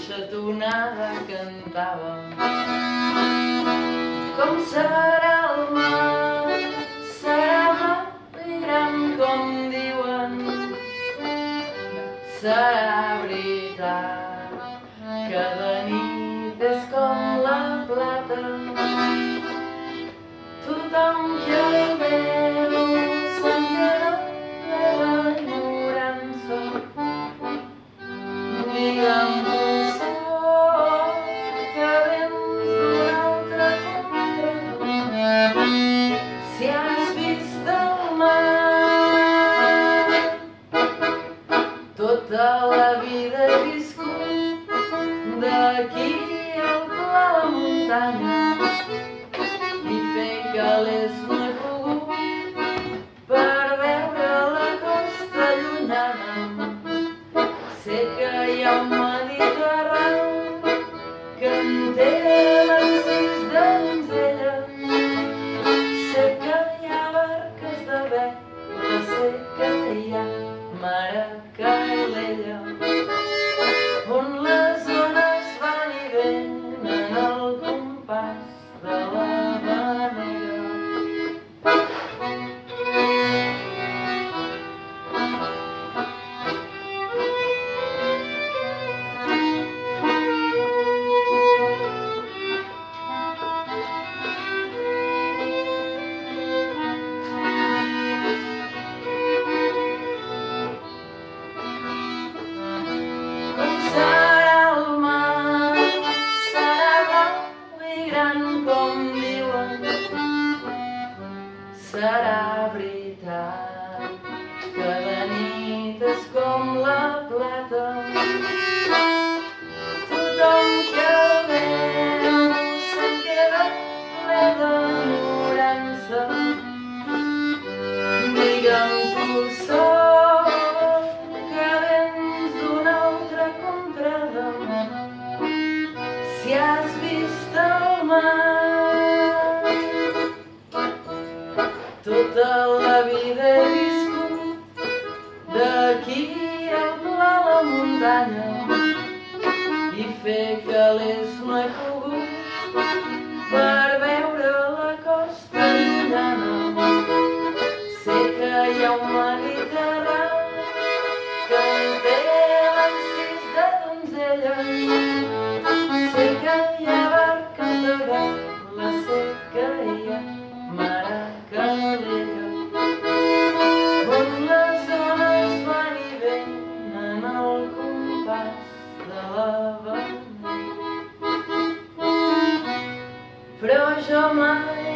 sa tonada cantava. Com serà el mar? Serà blau i gran com diuen. Serà veritat que de nit és com la plata. Tothom que el veu se'n queda ple d'enyorança. Digue'm tu sol que vens d'un altre contra. Si has vist el mar, tota la vida he viscut d'aquí al pla de la muntanya. Calés no he pogut per veure la costa llunyana. Sé que hi ha un Mediterrani que en tenen 6 de donzelles. Sé que hi ha barques de vela, sé que hi ha mar a Calella, on les ones van i venen al compàs de la serà veritat que de nit és com la plata. Tothom que el veu se'n queda ple d'enyorança. Digue'm tu sol que vens d'una altra contrada. Si has vist el mar, tota la vida he viscut d'aquí al pla de la muntanya. I fer calés no he pogut per veure la costa llunyana. Sé que hi ha un Mediterrani que en tenen 6 de donzelles. Sé que hi ha barques de vela, sé que hi ha mar a Calella, on les ones van i venen al compàs de la vanega. Però jo mai